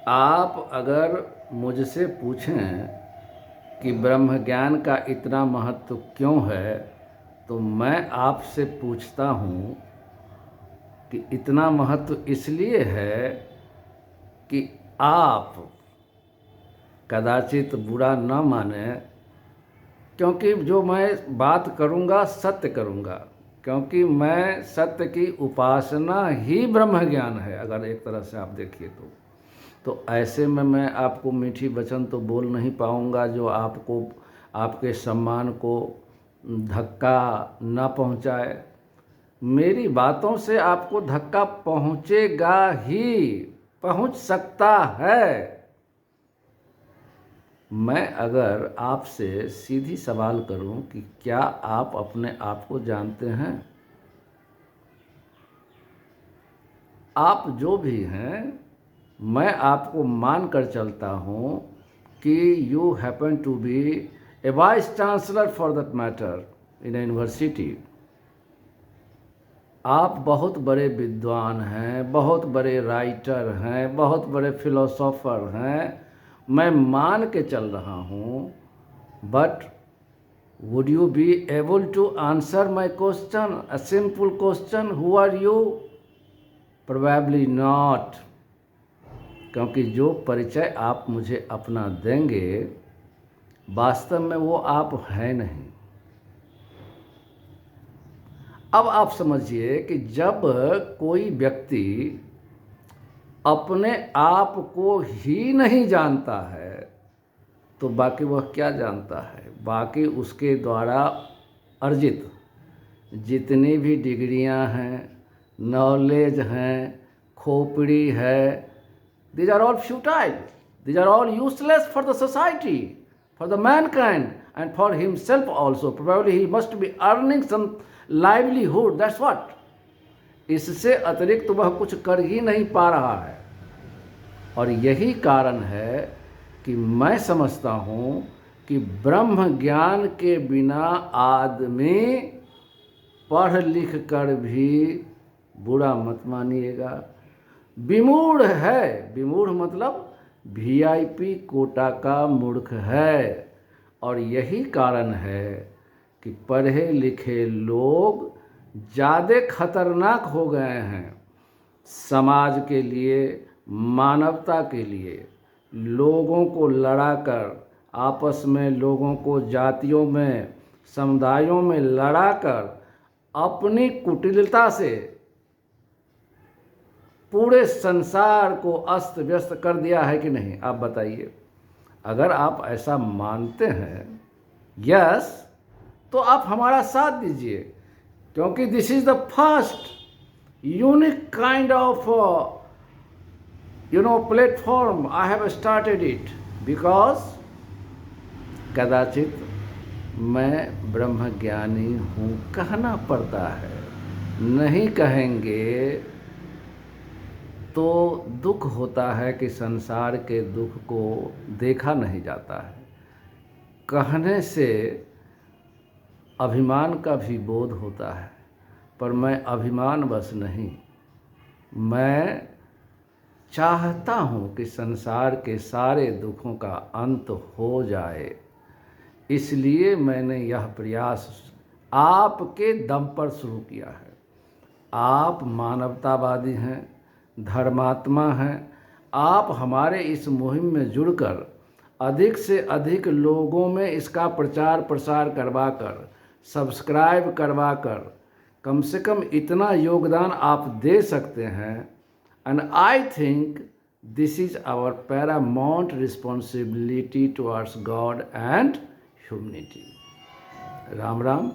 आप अगर मुझसे पूछें कि ब्रह्म ज्ञान का इतना महत्व क्यों है, तो मैं आपसे पूछता हूँ कि इतना महत्व इसलिए है कि आप कदाचित बुरा न माने, क्योंकि जो मैं बात करूँगा सत्य करूँगा, क्योंकि मैं सत्य की उपासना ही ब्रह्म ज्ञान है। अगर एक तरह से आप देखिए तो ऐसे में मैं आपको मीठी वचन तो बोल नहीं पाऊँगा जो आपको, आपके सम्मान को धक्का न पहुँचाए। मेरी बातों से आपको धक्का पहुँचेगा ही, पहुँच सकता है। मैं अगर आपसे सीधी सवाल करूं कि क्या आप अपने आप को जानते हैं? आप जो भी हैं, मैं आपको मान कर चलता हूं कि you happen to be a vice chancellor for that matter in a university. आप बहुत बड़े विद्वान हैं, बहुत बड़े राइटर हैं, बहुत बड़े फिलोसोफर हैं, मैं मान के चल रहा हूँ। But would you be able to answer my question, a simple question, who are you? Probably not, क्योंकि जो परिचय आप मुझे अपना देंगे वास्तव में वो आप हैं नहीं। अब आप समझिए कि जब कोई व्यक्ति अपने आप को ही नहीं जानता है तो बाकी वह क्या जानता है? बाकी उसके द्वारा अर्जित जितनी भी डिग्रियां हैं, नॉलेज हैं, खोपड़ी है, these are all futile, these are all useless for the society, for the mankind and for himself also. Probably he must be earning some livelihood, that's what. इससे अतिरिक्त वह कुछ कर ही नहीं पा रहा है। और यही कारण है कि मैं समझता हूँ कि ब्रह्म ज्ञान के बिना आदमी पढ़ लिख कर भी, बुरा मत मानिएगा, विमूढ़ है। विमूढ़ मतलब वीआईपी कोटा का मूर्ख है। और यही कारण है कि पढ़े लिखे लोग ज़्यादा खतरनाक हो गए हैं समाज के लिए, मानवता के लिए। लोगों को लड़ाकर, आपस में लोगों को जातियों में, समुदायों में लड़ाकर अपनी कुटिलता से पूरे संसार को अस्त व्यस्त कर दिया है कि नहीं? आप बताइए। अगर आप ऐसा मानते हैं, यस, तो आप हमारा साथ दीजिए, क्योंकि this is the first unique kind of platform I have started it, because कदाचित मैं ब्रह्मज्ञानी हूँ कहना पड़ता है। नहीं कहेंगे तो दुख होता है कि संसार के दुख को देखा नहीं जाता है। कहने से अभिमान का भी बोध होता है, पर मैं अभिमान बस नहीं, मैं चाहता हूँ कि संसार के सारे दुखों का अंत हो जाए। इसलिए मैंने यह प्रयास आपके दम पर शुरू किया है। आप मानवतावादी हैं, धर्मात्मा हैं। आप हमारे इस मुहिम में जुड़कर अधिक से अधिक लोगों में इसका प्रचार प्रसार करवाकर, सब्सक्राइब करवाकर कम से कम इतना योगदान आप दे सकते हैं। And I think this is our paramount responsibility towards God and humanity. Ram Ram.